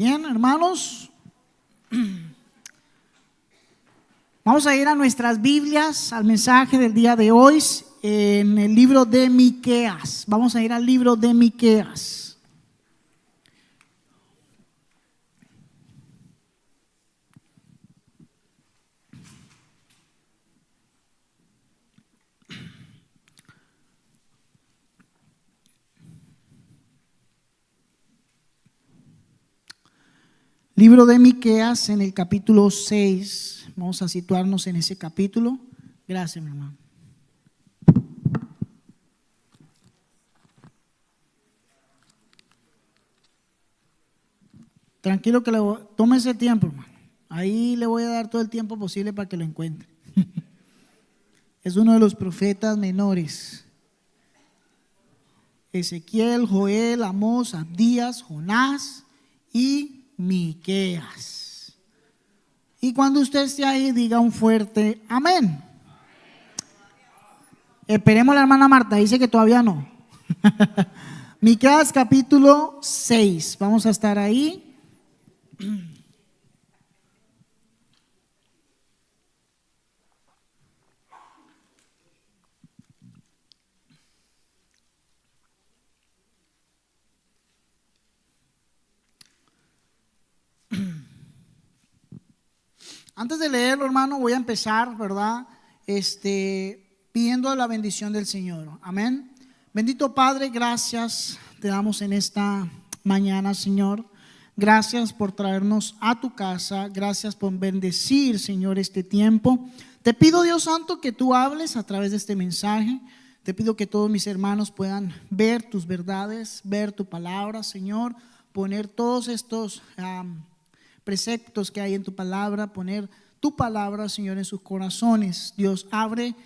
Bien, hermanos, vamos a ir a nuestras Biblias, al mensaje del día de hoy, en el libro de Miqueas. Vamos a ir al libro de Miqueas. Libro de Miqueas en el capítulo 6. Vamos a situarnos en ese capítulo. Gracias, mi hermano. Tranquilo que tome ese tiempo, hermano. Ahí le voy a dar todo el tiempo posible para que lo encuentre. Es uno de los profetas menores. Ezequiel, Joel, Amós, Abdías, Jonás y Miqueas. Y cuando usted esté ahí, diga un fuerte amén. Esperemos a la hermana Marta, dice que todavía no. Miqueas capítulo 6. Vamos a estar ahí. Antes de leerlo, hermano, voy a empezar, ¿verdad? Pidiendo la bendición del Señor. Amén. Bendito Padre, gracias te damos en esta mañana, Señor. Gracias por traernos a tu casa. Gracias por bendecir, Señor, este tiempo. Te pido, Dios Santo, que tú hables a través de este mensaje. Te pido que todos mis hermanos puedan ver tus verdades, ver tu palabra, Señor. Poner todos estos preceptos que hay en tu palabra, poner tu palabra, Señor, en sus corazones. Dios, abre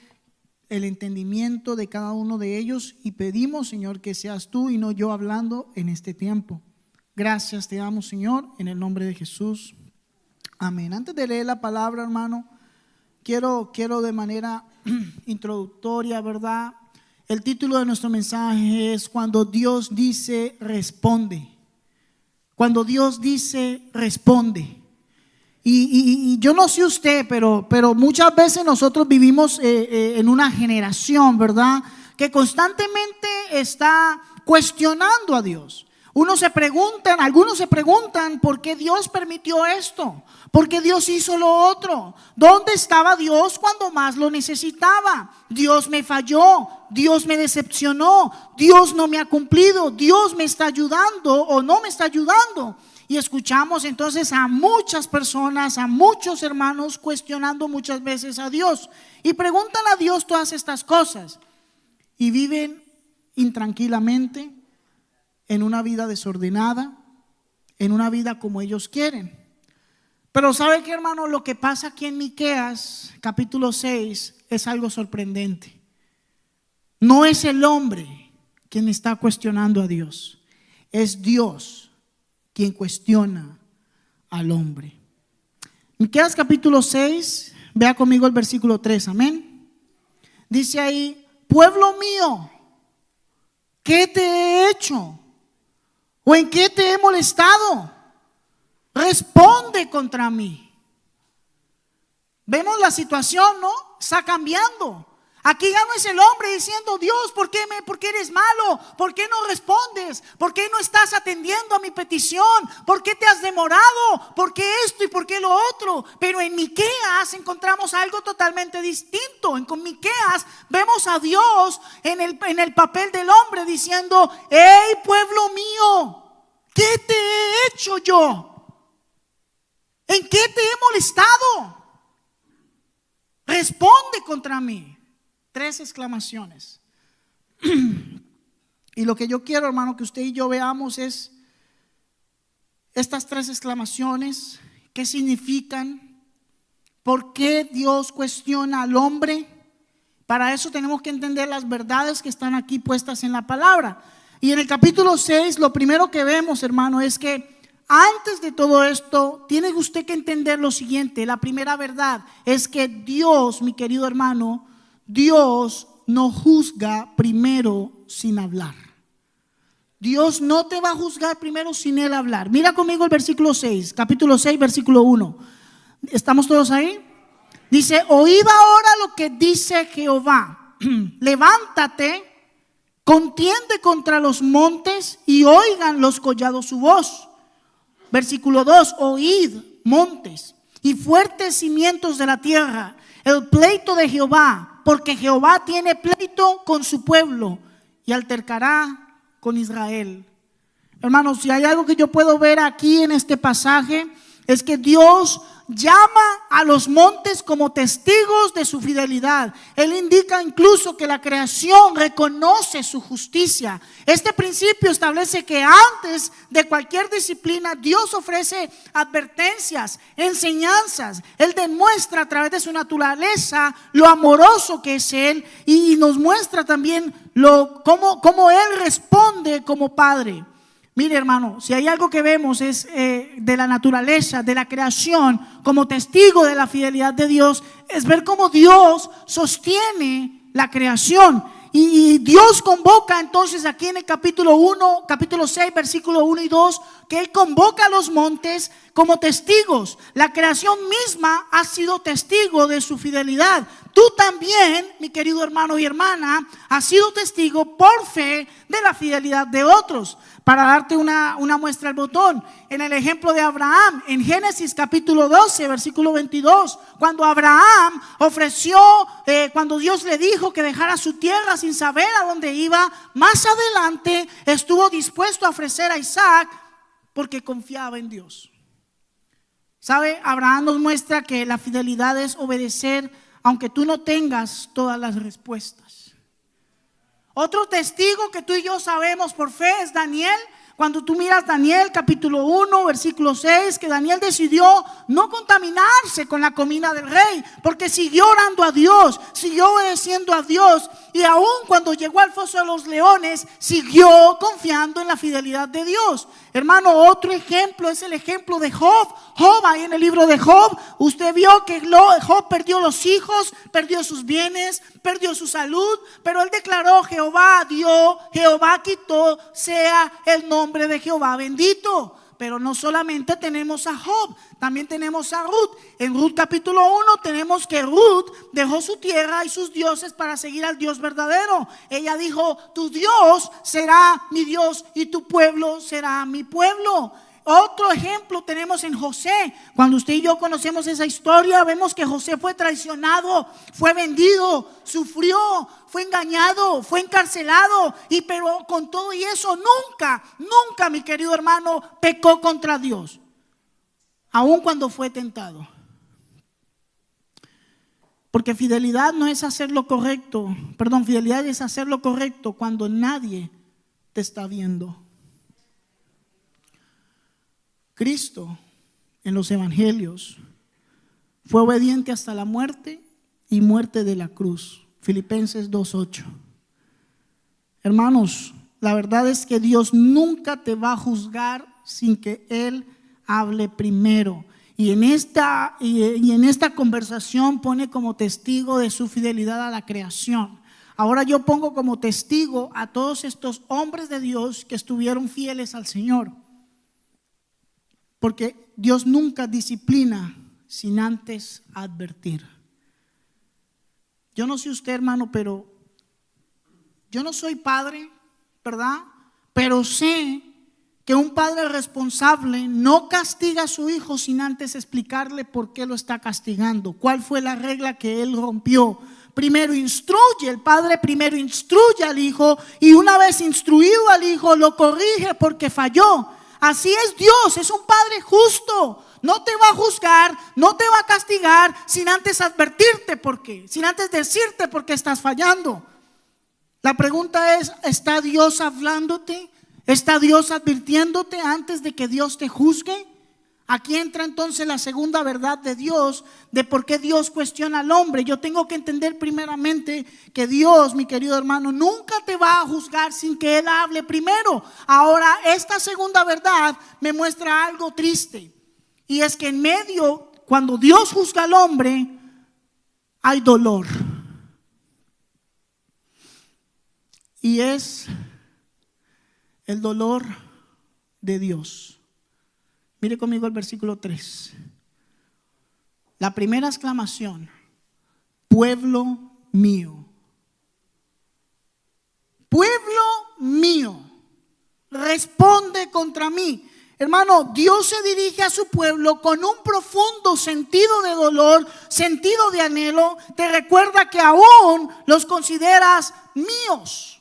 el entendimiento de cada uno de ellos y pedimos, Señor, que seas tú y no yo hablando en este tiempo. Gracias te damos, Señor, en el nombre de Jesús. Amén. Antes de leer la palabra, hermano, quiero de manera introductoria, ¿verdad? El título de nuestro mensaje es Cuando Dios dice, responde. Cuando Dios dice, responde. Y yo no sé usted, pero muchas veces nosotros vivimos en una generación, ¿verdad?, que constantemente está cuestionando a Dios. Algunos se preguntan ¿por qué Dios permitió esto? ¿Por qué Dios hizo lo otro? ¿Dónde estaba Dios cuando más lo necesitaba? Dios me falló, Dios me decepcionó, Dios no me ha cumplido, Dios me está ayudando o no me está ayudando. Y escuchamos entonces a muchas personas, a muchos hermanos cuestionando muchas veces a Dios y preguntan a Dios todas estas cosas y viven intranquilamente en una vida desordenada, en una vida como ellos quieren. Pero ¿sabe qué, hermano? Lo que pasa aquí en Miqueas capítulo 6 es algo sorprendente. No es el hombre quien está cuestionando a Dios, es Dios quien cuestiona al hombre. Miqueas capítulo 6, vea conmigo el versículo 3, amén. Dice ahí: pueblo mío, ¿qué te he hecho? ¿O en qué te he molestado? Responde contra mí. Vemos la situación, ¿no? Está cambiando. Aquí ya no es el hombre diciendo: Dios, ¿por qué eres malo? ¿Por qué no respondes? ¿Por qué no estás atendiendo a mi petición? ¿Por qué te has demorado? ¿Por qué esto y por qué lo otro? Pero en Miqueas encontramos algo totalmente distinto. En Miqueas vemos a Dios en el papel del hombre diciendo: hey, pueblo mío, ¿qué te he hecho yo? ¿En qué te he molestado? Responde contra mí. 3 exclamaciones. Y lo que yo quiero, hermano, que usted y yo veamos es estas 3 exclamaciones. ¿Qué significan? ¿Por qué Dios cuestiona al hombre? Para eso tenemos que entender las verdades que están aquí puestas en la palabra. Y en el capítulo 6, lo primero que vemos, hermano, es que antes de todo esto, tiene usted que entender lo siguiente. La primera verdad es que Dios, mi querido hermano, Dios no juzga primero sin hablar. Dios no te va a juzgar primero sin Él hablar. Mira conmigo el versículo 6, capítulo 6, versículo 1. ¿Estamos todos ahí? Dice, oíd ahora lo que dice Jehová. Levántate, contiende contra los montes y oigan los collados su voz. Versículo 2, oíd montes y fuertes cimientos de la tierra, el pleito de Jehová, porque Jehová tiene pleito con su pueblo y altercará con Israel. Hermanos, si hay algo que yo puedo ver aquí en este pasaje, es que Dios llama a los montes como testigos de su fidelidad. Él indica incluso que la creación reconoce su justicia. Este principio establece que antes de cualquier disciplina, Dios ofrece advertencias, enseñanzas. Él demuestra a través de su naturaleza lo amoroso que es Él y nos muestra también cómo Él responde como Padre. Mire, hermano, si hay algo que vemos es de la naturaleza, de la creación, como testigo de la fidelidad de Dios, es ver cómo Dios sostiene la creación. Y Dios convoca entonces aquí en el capítulo 1, capítulo 6, versículo 1 y 2, que Él convoca a los montes como testigos. La creación misma ha sido testigo de su fidelidad. Tú también, mi querido hermano y hermana, has sido testigo por fe de la fidelidad de otros. Para darte una muestra al botón, en el ejemplo de Abraham, en Génesis capítulo 12, versículo 22, cuando Abraham ofreció, cuando Dios le dijo que dejara su tierra sin saber a dónde iba, más adelante estuvo dispuesto a ofrecer a Isaac porque confiaba en Dios. ¿Sabe? Abraham nos muestra que la fidelidad es obedecer aunque tú no tengas todas las respuestas. Otro testigo que tú y yo sabemos por fe es Daniel. Cuando tú miras Daniel capítulo 1 versículo 6, que Daniel decidió no contaminarse con la comida del rey, porque siguió orando a Dios, siguió obedeciendo a Dios, y aún cuando llegó al foso de los leones siguió confiando en la fidelidad de Dios. Hermano, otro ejemplo es el ejemplo de Job. Job, ahí en el libro de Job, usted vio que Job perdió los hijos, perdió sus bienes, perdió su salud, pero él declaró: Jehová dio, Jehová quitó, sea el nombre de Jehová bendito. Pero no solamente tenemos a Job, también tenemos a Ruth. En Ruth capítulo 1 tenemos que Ruth dejó su tierra y sus dioses para seguir al Dios verdadero. Ella dijo: tu Dios será mi Dios y tu pueblo será mi pueblo. Otro ejemplo tenemos en José. Cuando usted y yo conocemos esa historia, vemos que José fue traicionado, fue vendido, sufrió, fue engañado, fue encarcelado, pero con todo y eso nunca, mi querido hermano, pecó contra Dios, aun cuando fue tentado. Porque fidelidad no es hacer lo correcto, fidelidad es hacer lo correcto cuando nadie te está viendo. Cristo en los evangelios fue obediente hasta la muerte y muerte de la cruz. Filipenses 2:8. Hermanos, la verdad es que Dios nunca te va a juzgar sin que Él hable primero. Y en esta conversación pone como testigo de su fidelidad a la creación. Ahora yo pongo como testigo a todos estos hombres de Dios que estuvieron fieles al Señor. Porque Dios nunca disciplina sin antes advertir. Yo no sé usted, hermano, pero yo no soy padre, ¿verdad? Pero sé que un padre responsable no castiga a su hijo sin antes explicarle por qué lo está castigando, cuál fue la regla que él rompió. Primero instruye, el padre primero instruye al hijo, y una vez instruido al hijo lo corrige porque falló. Así es Dios, es un Padre justo. No te va a juzgar, no te va a castigar sin antes advertirte por qué, sin antes decirte por qué estás fallando. La pregunta es: ¿está Dios hablándote? ¿Está Dios advirtiéndote antes de que Dios te juzgue? Aquí entra entonces la segunda verdad de Dios, de por qué Dios cuestiona al hombre. Yo tengo que entender primeramente que Dios, mi querido hermano, nunca te va a juzgar sin que Él hable primero. Ahora, esta segunda verdad me muestra algo triste, y es que en medio, cuando Dios juzga al hombre, hay dolor. Y es El dolor de Dios. Mire conmigo el versículo 3. La primera exclamación: pueblo mío. Pueblo mío, responde contra mí. Hermano, Dios se dirige a su pueblo con un profundo sentido de dolor, sentido de anhelo. Te recuerda que aún los consideras míos.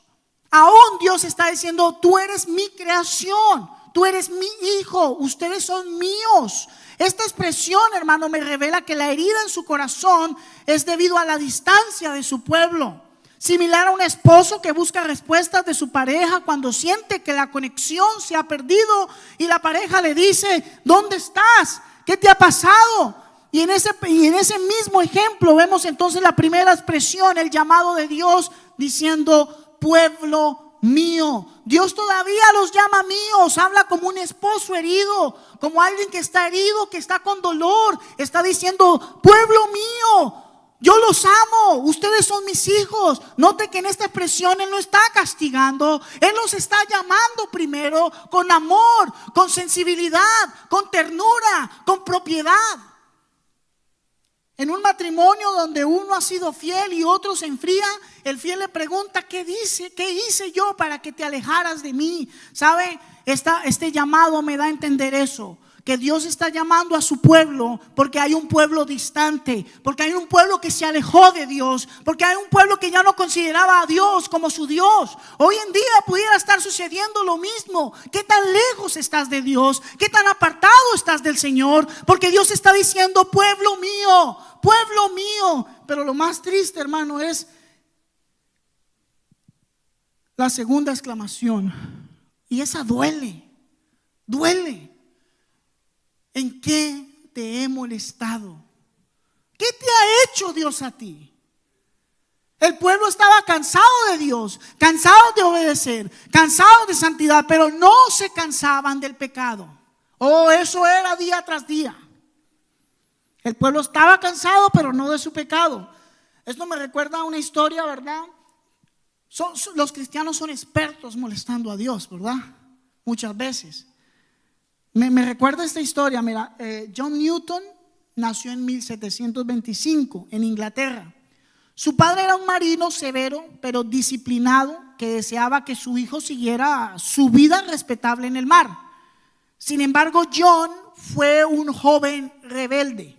Aún Dios está diciendo: tú eres mi creación, tú eres mi hijo, ustedes son míos. Esta expresión, hermano, me revela que la herida en su corazón es debido a la distancia de su pueblo. Similar a un esposo que busca respuestas de su pareja cuando siente que la conexión se ha perdido y la pareja le dice: ¿dónde estás? ¿Qué te ha pasado? Y en ese mismo ejemplo vemos entonces la primera expresión, el llamado de Dios diciendo: pueblo mío. Dios todavía los llama míos. Habla como un esposo herido, como alguien que está herido, que está con dolor. Está diciendo: pueblo mío, yo los amo, ustedes son mis hijos. Note que en esta expresión Él no está castigando, Él los está llamando primero con amor, con sensibilidad, con ternura, con propiedad. En un matrimonio donde uno ha sido fiel y otro se enfría, el fiel le pregunta: ¿qué hice yo para que te alejaras de mí? ¿Sabe? Este llamado me da a entender eso, que Dios está llamando a su pueblo porque hay un pueblo distante, porque hay un pueblo que se alejó de Dios, porque hay un pueblo que ya no consideraba a Dios como su Dios. Hoy en día pudiera estar sucediendo lo mismo. ¿Qué tan lejos estás de Dios? ¿Qué tan apartado estás del Señor? Porque Dios está diciendo: pueblo mío, pueblo mío. Pero lo más triste, hermano, es la segunda exclamación, y esa duele. ¿En qué te he molestado? ¿Qué te ha hecho Dios a ti? El pueblo estaba cansado de Dios, cansado de obedecer, cansado de santidad, pero no se cansaban del pecado. Oh, eso era día tras día. El pueblo estaba cansado, pero no de su pecado. Esto me recuerda a una historia, ¿verdad? Los cristianos son expertos molestando a Dios, ¿verdad? Muchas veces. Me recuerda esta historia. Mira, John Newton nació en 1725 en Inglaterra. Su padre era un marino severo pero disciplinado que deseaba que su hijo siguiera su vida respetable en el mar. Sin embargo, John fue un joven rebelde,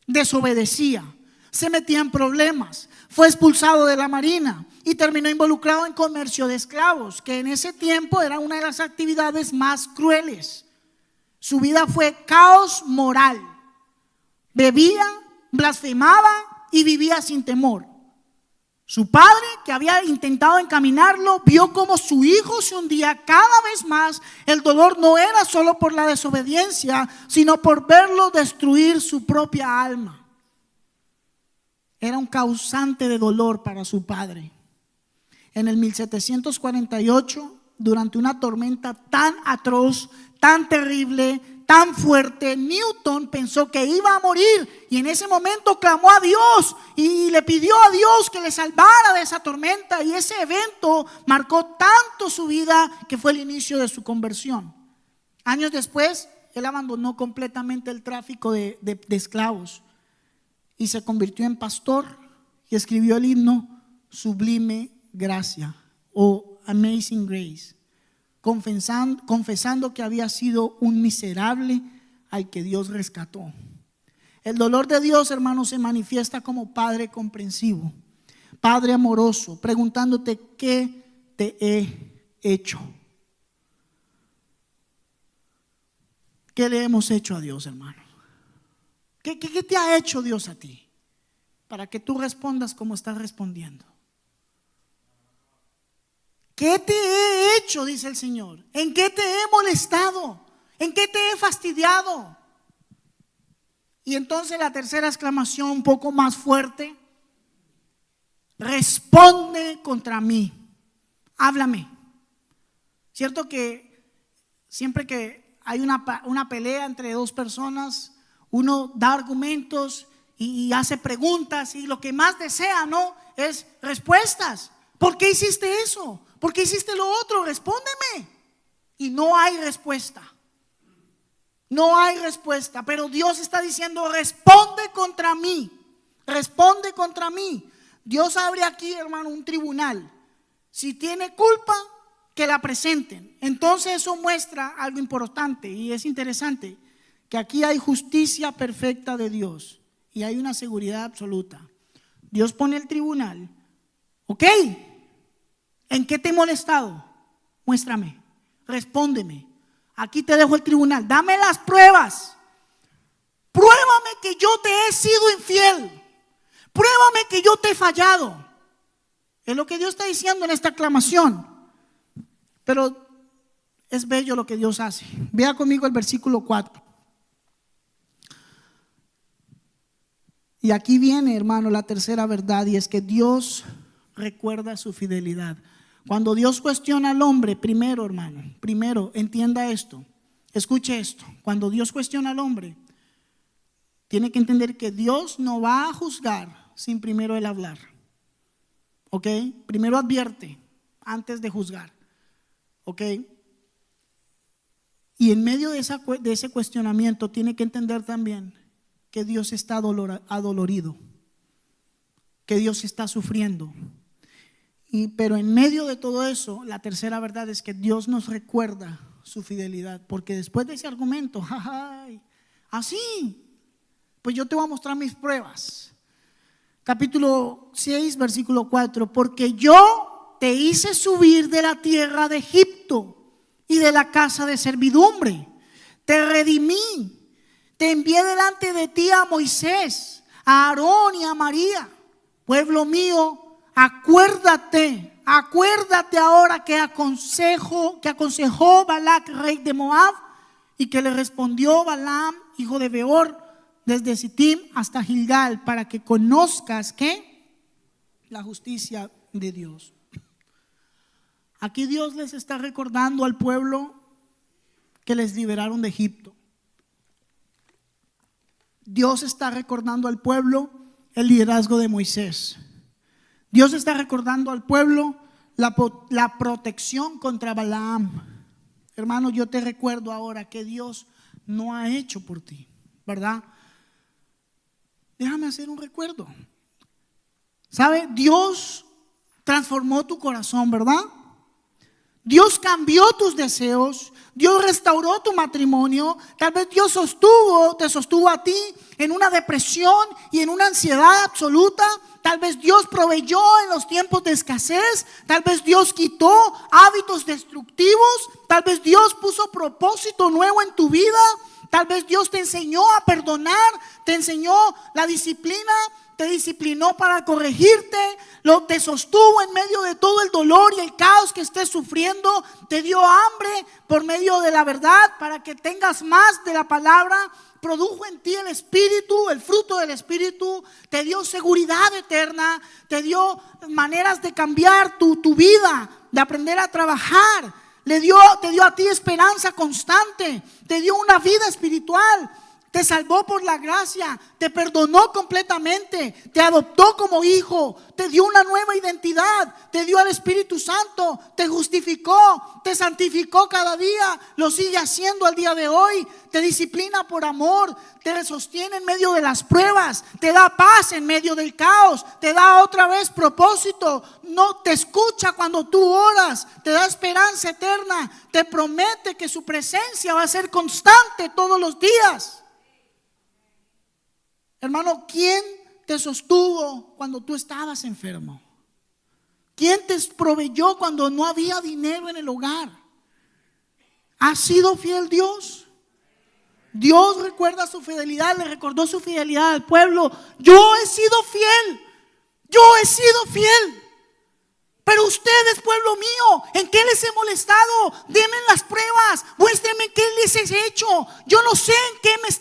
desobedecía, se metía en problemas, fue expulsado de la marina y terminó involucrado en comercio de esclavos, que en ese tiempo era una de las actividades más crueles. Su vida fue caos moral. Bebía, blasfemaba y vivía sin temor. Su padre, que había intentado encaminarlo, vio cómo su hijo se hundía cada vez más. El dolor no era solo por la desobediencia, sino por verlo destruir su propia alma. Era un causante de dolor para su padre. En el 1748, durante una tormenta tan atroz, tan terrible, tan fuerte, Newton pensó que iba a morir y en ese momento clamó a Dios y le pidió a Dios que le salvara de esa tormenta, y ese evento marcó tanto su vida que fue el inicio de su conversión. Años después, él abandonó completamente el tráfico de esclavos y se convirtió en pastor y escribió el himno Sublime Gracia o Amazing Grace, confesando que había sido un miserable al que Dios rescató. El dolor de Dios, hermano, se manifiesta como Padre comprensivo, Padre amoroso, preguntándote: ¿qué te he hecho? ¿Qué le hemos hecho a Dios, hermano? ¿Qué te ha hecho Dios a ti? Para que tú respondas como estás respondiendo. ¿Qué te he hecho? Dice el Señor. ¿En qué te he molestado? ¿En qué te he fastidiado? Y entonces la tercera exclamación, un poco más fuerte: responde contra mí, háblame. Cierto que siempre que hay una pelea entre dos personas, uno da argumentos y hace preguntas, y lo que más desea, ¿no?, es respuestas. ¿Por qué hiciste eso? ¿Por qué hiciste lo otro? Respóndeme. y no hay respuesta. No hay respuesta, pero Dios está diciendo, responde contra mí, responde contra mí. Dios abre aquí, hermano, un tribunal. Si tiene culpa, que la presenten. Entonces eso muestra algo importante y es interesante, que aquí hay justicia perfecta de Dios y hay una seguridad absoluta. Dios pone el tribunal. Ok, ¿en qué te he molestado? Muéstrame, respóndeme. Aquí te dejo el tribunal, dame las pruebas. Pruébame que yo te he sido infiel. Pruébame que yo te he fallado. Es lo que Dios está diciendo en esta aclamación. Pero es bello lo que Dios hace. Vea conmigo el versículo 4. Y aquí viene, hermano, la tercera verdad, y es que Dios recuerda su fidelidad. Cuando Dios cuestiona al hombre, primero, hermano, primero entienda esto, escuche esto. Cuando Dios cuestiona al hombre, tiene que entender que Dios no va a juzgar sin primero él hablar. ¿Ok? Primero advierte antes de juzgar. ¿Ok? Y en medio de ese cuestionamiento tiene que entender también que Dios está adolorido, que Dios está sufriendo. Pero en medio de todo eso, la tercera verdad es que Dios nos recuerda su fidelidad, porque después de ese argumento, así, pues yo te voy a mostrar mis pruebas. Capítulo 6, versículo 4, porque yo te hice subir de la tierra de Egipto y de la casa de servidumbre, te redimí, te envié delante de ti a Moisés, a Aarón y a María, pueblo mío. Acuérdate ahora que aconsejó Balac, rey de Moab, y que le respondió Balaam, hijo de Beor, desde Sittim hasta Gilgal, para que conozcas que la justicia de Dios. Aquí Dios les está recordando al pueblo que les liberaron de Egipto. Dios está recordando al pueblo el liderazgo de Moisés. Dios está recordando al pueblo la protección contra Balaam. Hermano, yo te recuerdo ahora que Dios no ha hecho por ti, ¿verdad? Déjame hacer un recuerdo. ¿Sabe? Dios transformó tu corazón, ¿verdad? Dios cambió tus deseos. Dios restauró tu matrimonio. Tal vez Dios te sostuvo a ti en una depresión y en una ansiedad absoluta. Tal vez Dios proveyó en los tiempos de escasez. Tal vez Dios quitó hábitos destructivos. Tal vez Dios puso propósito nuevo en tu vida. Tal vez Dios te enseñó a perdonar, te enseñó la disciplina, te disciplinó para corregirte, te sostuvo en medio de todo el dolor y el caos que estés sufriendo, te dio hambre por medio de la verdad para que tengas más de la palabra, produjo en ti el Espíritu, el fruto del Espíritu, te dio seguridad eterna, te dio maneras de cambiar tu vida, de aprender a trabajar. Te dio a ti esperanza constante, te dio una vida espiritual, te salvó por la gracia, te perdonó completamente, te adoptó como hijo, te dio una nueva identidad, te dio al Espíritu Santo, te justificó, te santificó cada día, lo sigue haciendo al día de hoy, te disciplina por amor, te sostiene en medio de las pruebas, te da paz en medio del caos, te da otra vez propósito, no te escucha cuando tú oras, te da esperanza eterna, te promete que su presencia va a ser constante todos los días. Hermano, ¿quién te sostuvo cuando tú estabas enfermo? ¿Quién te proveyó cuando no había dinero en el hogar? ¿Ha sido fiel Dios? Dios recuerda su fidelidad, le recordó su fidelidad al pueblo. Yo he sido fiel, yo he sido fiel. Pero ustedes, pueblo mío, ¿en qué les he molestado? Denme las pruebas, muéstrenme qué les he hecho. Yo no sé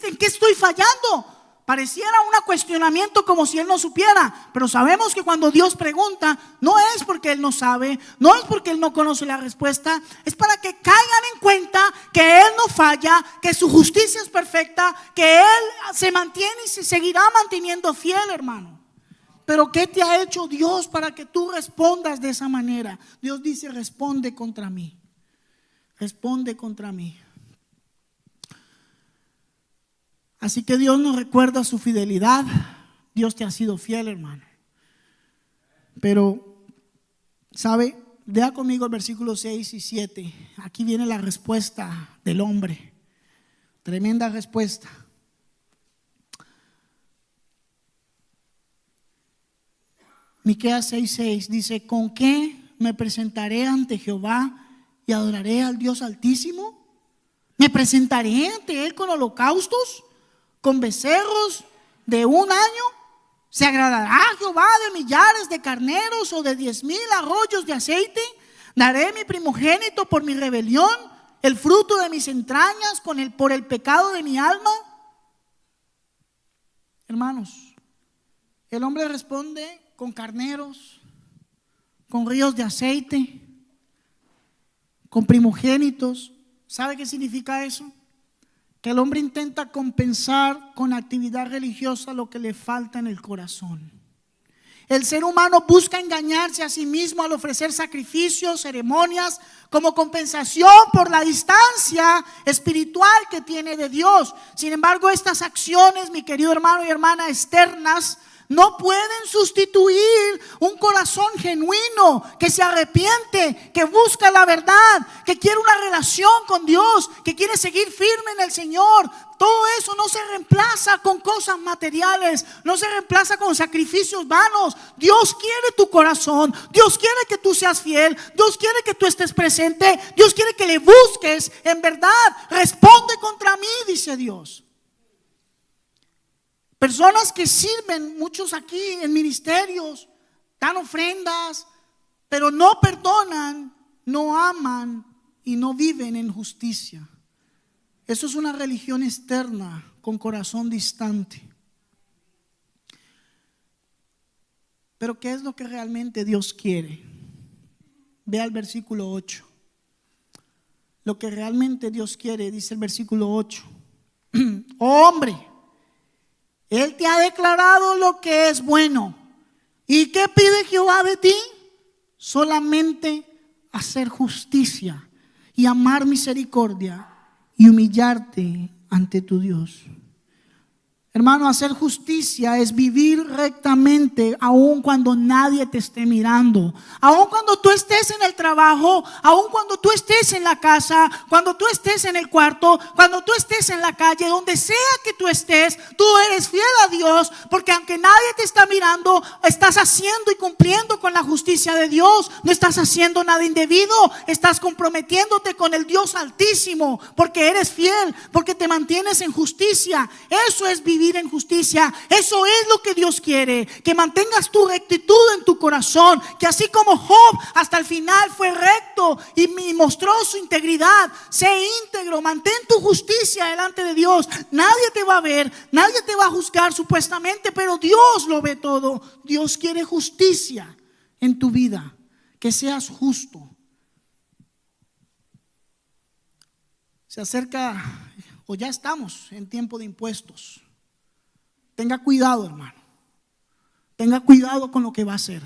en qué estoy fallando. Pareciera un cuestionamiento como si Él no supiera, pero sabemos que cuando Dios pregunta, no es porque Él no sabe, no es porque Él no conoce la respuesta, es para que caigan en cuenta que Él no falla, que su justicia es perfecta, que Él se mantiene y se seguirá manteniendo fiel, hermano. Pero ¿qué te ha hecho Dios para que tú respondas de esa manera? Dios dice, responde contra mí. responde contra mí. Así que Dios nos recuerda su fidelidad. Dios te ha sido fiel, hermano. Pero, ¿sabe? Vea conmigo el versículo 6 y 7. Aquí viene la respuesta del hombre. Tremenda respuesta. Miqueas 6:6 dice: ¿con qué me presentaré ante Jehová y adoraré al Dios Altísimo? ¿Me presentaré ante Él con holocaustos, con becerros de un año? ¿Se agradará Jehová de millares de carneros o de 10,000 arroyos de aceite? ¿Daré mi primogénito por mi rebelión, el fruto de mis entrañas por el pecado de mi alma? Hermanos, el hombre responde con carneros, con ríos de aceite, con primogénitos. ¿Sabe qué significa eso? Que el hombre intenta compensar con actividad religiosa lo que le falta en el corazón. El ser humano busca engañarse a sí mismo al ofrecer sacrificios, ceremonias, como compensación por la distancia espiritual que tiene de Dios. Sin embargo, estas acciones, mi querido hermano y hermana, externas, no pueden sustituir un corazón genuino que se arrepiente, que busca la verdad, que quiere una relación con Dios, que quiere seguir firme en el Señor. Todo eso no se reemplaza con cosas materiales, no se reemplaza con sacrificios vanos. Dios quiere tu corazón, Dios quiere que tú seas fiel, Dios quiere que tú estés presente, Dios quiere que le busques en verdad. Responde contra mí, dice Dios. Personas que sirven, muchos aquí en ministerios, dan ofrendas, pero no perdonan, no aman y no viven en justicia. Eso es una religión externa con corazón distante. Pero ¿qué es lo que realmente Dios quiere? Vea el versículo 8. Lo que realmente Dios quiere, dice el versículo 8. Oh, hombre, Él te ha declarado lo que es bueno. ¿Y qué pide Jehová de ti? Solamente hacer justicia y amar misericordia y humillarte ante tu Dios. Hermano, hacer justicia es vivir rectamente aun cuando nadie te esté mirando, aun cuando tú estés en el trabajo, aun cuando tú estés en la casa, cuando tú estés en el cuarto, cuando tú estés en la calle, donde sea que tú estés, tú eres fiel a Dios, porque aunque nadie te está mirando, estás haciendo y cumpliendo con la justicia de Dios. No estás haciendo nada indebido, estás comprometiéndote con el Dios Altísimo, porque eres fiel, porque te mantienes en justicia. Eso es vivir en justicia. Eso es lo que Dios quiere, que mantengas tu rectitud en tu corazón, que así como Job hasta el final fue recto y mostró su integridad, sé íntegro, mantén tu justicia delante de Dios. Nadie te va a ver, nadie te va a juzgar supuestamente, pero Dios lo ve todo. Dios quiere justicia en tu vida, que seas justo. Se acerca, o ya estamos en tiempo de impuestos. Tenga cuidado, hermano. Tenga cuidado con lo que va a hacer.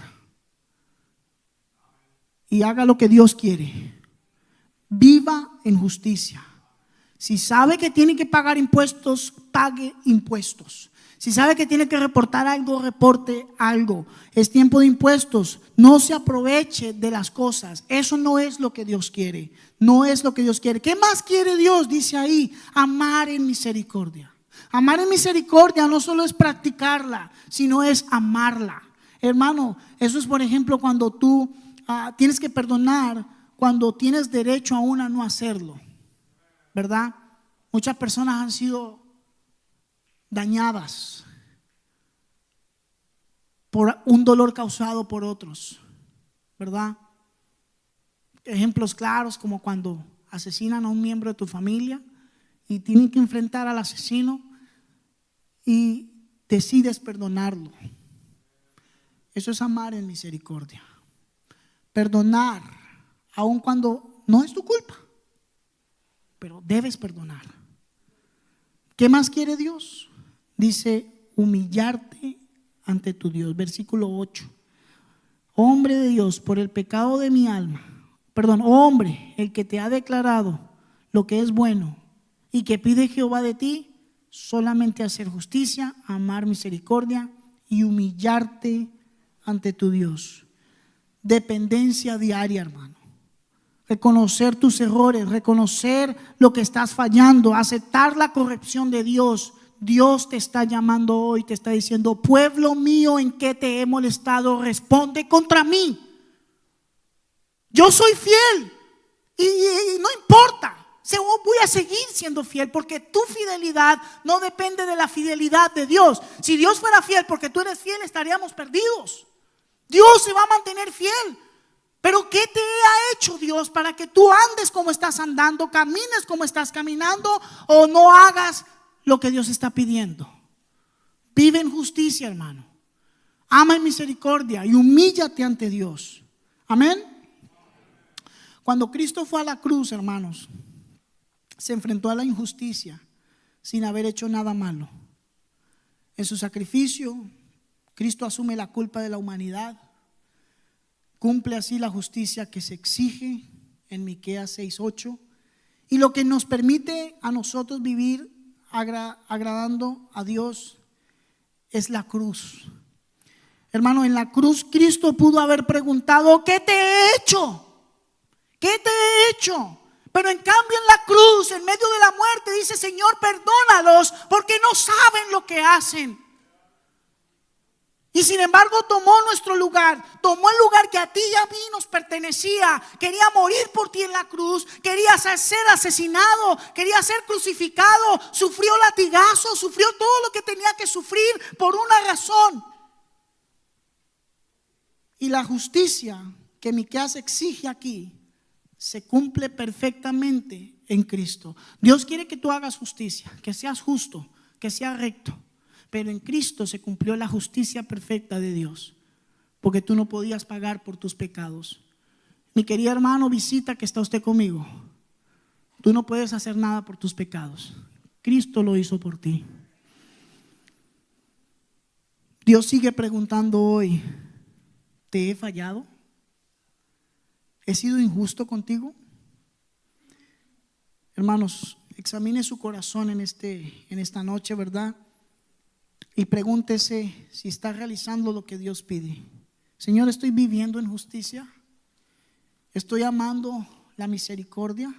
Y haga lo que Dios quiere. Viva en justicia. Si sabe que tiene que pagar impuestos, pague impuestos. Si sabe que tiene que reportar algo, reporte algo. Es tiempo de impuestos. No se aproveche de las cosas. Eso no es lo que Dios quiere. No es lo que Dios quiere. ¿Qué más quiere Dios? Dice ahí, amar en misericordia. Amar en misericordia no solo es practicarla, sino es amarla. Hermano, eso es por ejemplo cuando tú tienes que perdonar cuando tienes derecho aún a no hacerlo, ¿verdad? Muchas personas han sido dañadas por un dolor causado por otros, ¿verdad? Ejemplos claros como cuando asesinan a un miembro de tu familia y tienen que enfrentar al asesino y decides perdonarlo. Eso es amar en misericordia. Perdonar, aun cuando no es tu culpa, pero debes perdonar. ¿Qué más quiere Dios? Dice, humillarte ante tu Dios. Versículo 8. Hombre de Dios, por el pecado de mi alma, oh hombre, el que te ha declarado lo que es bueno y que pide Jehová de ti, solamente hacer justicia, amar misericordia y humillarte ante tu Dios. Dependencia diaria, hermano. Reconocer tus errores, reconocer lo que estás fallando, aceptar la corrección de Dios. Dios te está llamando hoy, te está diciendo: pueblo mío, ¿en qué te he molestado? Responde contra mí. Yo soy fiel y no importa. Voy a seguir siendo fiel, porque tu fidelidad no depende de la fidelidad de Dios. Si Dios fuera fiel porque tú eres fiel, estaríamos perdidos. Dios se va a mantener fiel. Pero ¿qué te ha hecho Dios para que tú andes como estás andando, camines como estás caminando, o no hagas lo que Dios está pidiendo? Vive en justicia, hermano. Ama en misericordia y humíllate ante Dios. Amén. Cuando Cristo fue a la cruz, hermanos, se enfrentó a la injusticia sin haber hecho nada malo. En su sacrificio, Cristo asume la culpa de la humanidad. Cumple así la justicia que se exige en Miqueas 6:8, y lo que nos permite a nosotros vivir agradando a Dios es la cruz. Hermano, en la cruz Cristo pudo haber preguntado: ¿qué te he hecho? ¿Qué te he hecho? Pero en cambio en la cruz, en medio de la muerte, dice: Señor, perdónalos porque no saben lo que hacen. Y sin embargo tomó nuestro lugar, tomó el lugar que a ti y a mí nos pertenecía. Quería morir por ti en la cruz, quería ser asesinado, quería ser crucificado, sufrió latigazos, sufrió todo lo que tenía que sufrir por una razón. Y la justicia que Miqueas exige aquí se cumple perfectamente en Cristo. Dios quiere que tú hagas justicia, que seas justo, que seas recto. Pero en Cristo se cumplió la justicia perfecta de Dios, porque tú no podías pagar por tus pecados. Mi querido hermano, visita que está usted conmigo. Tú no puedes hacer nada por tus pecados. Cristo lo hizo por ti. Dios sigue preguntando hoy: ¿te he fallado? ¿He sido injusto contigo? Hermanos, examine su corazón en esta noche, ¿verdad? Y pregúntese si está realizando lo que Dios pide. Señor, ¿estoy viviendo en justicia? ¿Estoy amando la misericordia?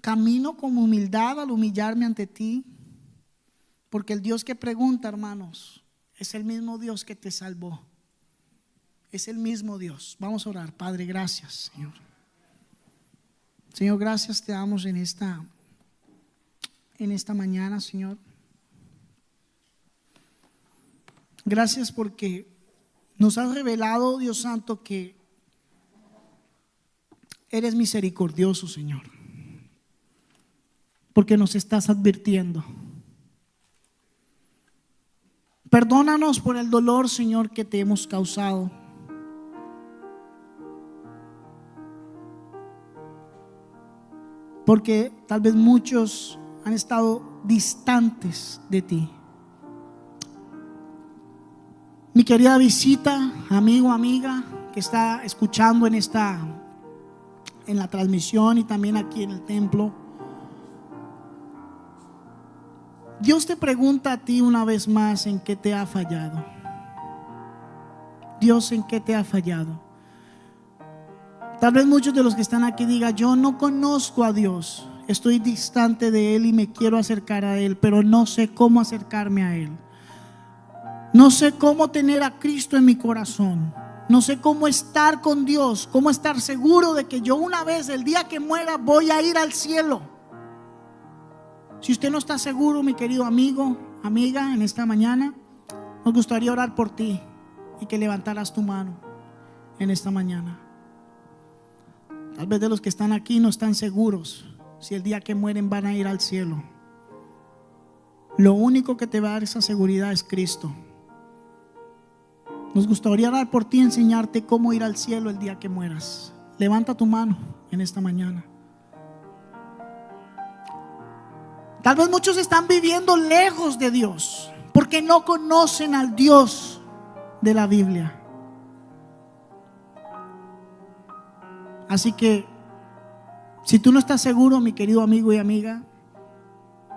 ¿Camino con humildad al humillarme ante ti? Porque el Dios que pregunta, hermanos, es el mismo Dios que te salvó. Es el mismo Dios. Vamos a orar. Padre, gracias, Señor. Señor, gracias te damos en esta mañana, Señor. Gracias porque nos has revelado, Dios Santo, que eres misericordioso, Señor. Porque nos estás advirtiendo. Perdónanos por el dolor, Señor, que te hemos causado. Porque tal vez muchos han estado distantes de ti. Mi querida visita, amigo, amiga, que está escuchando en la transmisión y también aquí en el templo. Dios te pregunta a ti una vez más: ¿en qué te ha fallado? Dios, ¿en qué te ha fallado? Tal vez muchos de los que están aquí digan: yo no conozco a Dios, estoy distante de Él y me quiero acercar a Él, pero no sé cómo acercarme a Él. No sé cómo tener a Cristo en mi corazón. No sé cómo estar con Dios, cómo estar seguro de que yo una vez, el día que muera, voy a ir al cielo. Si usted no está seguro, mi querido amigo, amiga, en esta mañana, nos gustaría orar por ti y que levantaras tu mano en esta mañana. Tal vez de los que están aquí no están seguros si el día que mueren van a ir al cielo. Lo único que te va a dar esa seguridad es Cristo. Nos gustaría orar por ti y enseñarte cómo ir al cielo el día que mueras. Levanta tu mano en esta mañana. Tal vez muchos están viviendo lejos de Dios porque no conocen al Dios de la Biblia. Así que si tú no estás seguro, mi querido amigo y amiga,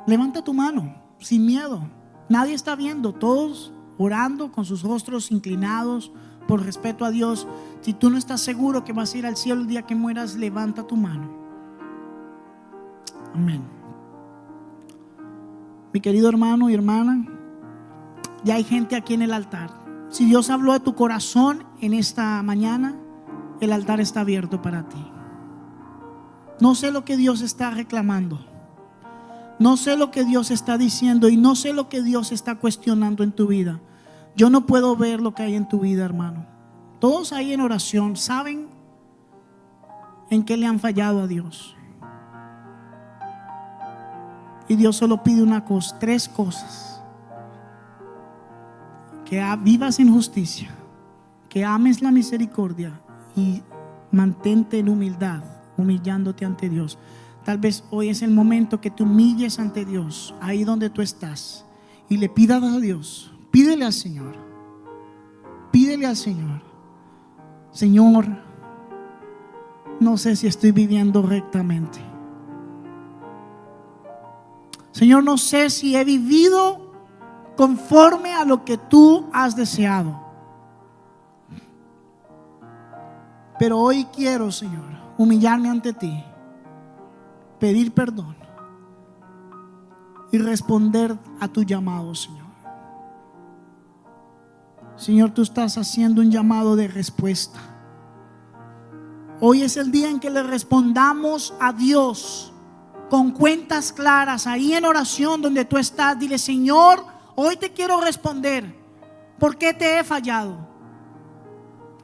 levanta tu mano sin miedo. Nadie está viendo, todos orando con sus rostros inclinados por respeto a Dios. Si tú no estás seguro que vas a ir al cielo el día que mueras, levanta tu mano. Amén. Mi querido hermano y hermana, ya hay gente aquí en el altar. Si Dios habló a tu corazón en esta mañana, el altar está abierto para ti. No sé lo que Dios está reclamando, no sé lo que Dios está diciendo y no sé lo que Dios está cuestionando en tu vida. Yo no puedo ver lo que hay en tu vida, hermano. Todos ahí en oración saben en qué le han fallado a Dios. Y Dios solo pide una cosa, tres cosas: que vivas en justicia, que ames la misericordia y mantente en humildad, humillándote ante Dios. Tal vez hoy es el momento que te humilles ante Dios, ahí donde tú estás, y le pidas a Dios. Pídele al Señor, pídele al Señor: Señor, no sé si estoy viviendo rectamente. Señor, no sé si he vivido conforme a lo que tú has deseado. Pero hoy quiero, Señor, humillarme ante ti, pedir perdón y responder a tu llamado, Señor. Señor, tú estás haciendo un llamado de respuesta. Hoy es el día en que le respondamos a Dios con cuentas claras, ahí en oración donde tú estás. Dile: Señor, hoy te quiero responder. ¿Por qué te he fallado?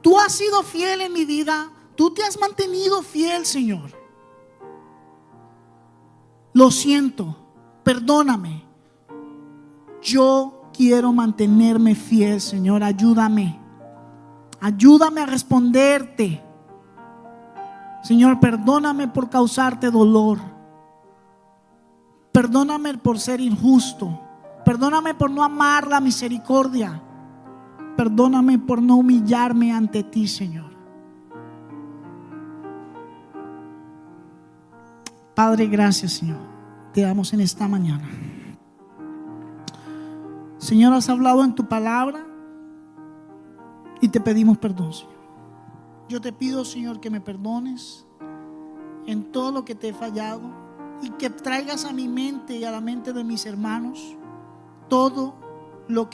Tú has sido fiel en mi vida, tú te has mantenido fiel, Señor. Lo siento, perdóname. Yo quiero mantenerme fiel, Señor. Ayúdame a responderte. Señor, perdóname por causarte dolor. Perdóname por ser injusto. Perdóname por no amar la misericordia. Perdóname por no humillarme ante ti, Señor. Padre, gracias, Señor. Te damos en esta mañana. Señor, has hablado en tu palabra y te pedimos perdón, Señor. Yo te pido, Señor, que me perdones en todo lo que te he fallado y que traigas a mi mente y a la mente de mis hermanos todo lo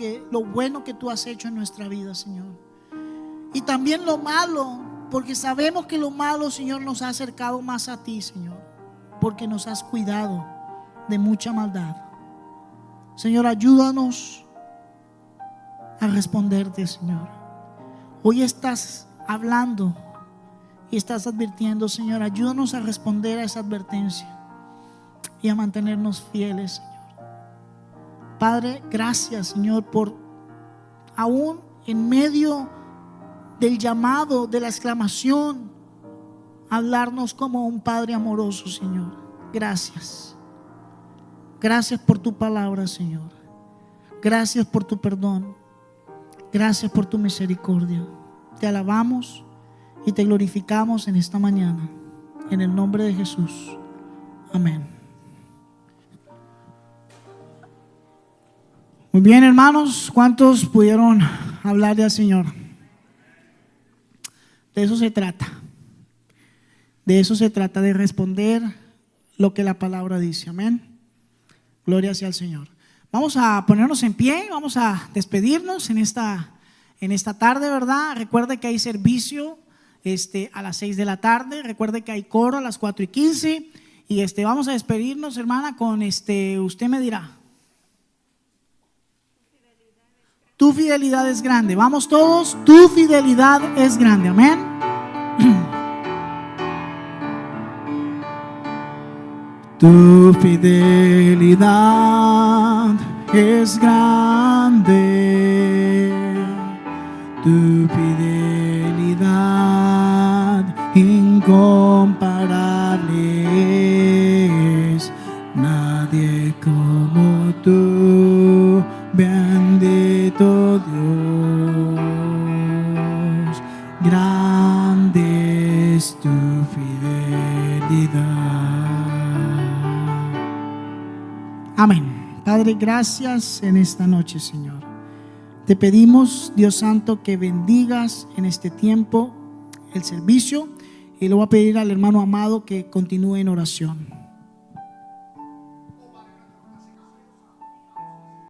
bueno que tú has hecho en nuestra vida, Señor. Y también lo malo, porque sabemos que lo malo, Señor, nos ha acercado más a ti, Señor, porque nos has cuidado de mucha maldad. Señor, ayúdanos a responderte, Señor. Hoy estás hablando y estás advirtiendo, Señor. Ayúdanos a responder a esa advertencia y a mantenernos fieles, Señor. Padre, gracias, Señor, por aún en medio del llamado, de la exclamación, hablarnos como un Padre amoroso, Señor. Gracias. Gracias por tu palabra, Señor. Gracias por tu perdón. Gracias por tu misericordia. Te alabamos y te glorificamos en esta mañana. En el nombre de Jesús. Amén. Muy bien, hermanos, ¿cuántos pudieron hablarle al Señor? De eso se trata. De eso se trata, de responder lo que la palabra dice. Amén. Gloria sea al Señor. Vamos a ponernos en pie, vamos a despedirnos en esta tarde, ¿verdad? Recuerde que hay servicio a las 6 de la tarde. Recuerde que hay coro a las 4:15. Y vamos a despedirnos, hermana, con usted me dirá. Tu fidelidad es grande. Vamos todos, tu fidelidad es grande. Amén. Tu fidelidad es grande. Tu fidelidad incomparable es. Nadie como tú, bendito Dios. Grande es tu fidelidad. Padre, gracias en esta noche, Señor. Te pedimos, Dios Santo, que bendigas en este tiempo el servicio, y le voy a pedir al hermano Amado que continúe en oración.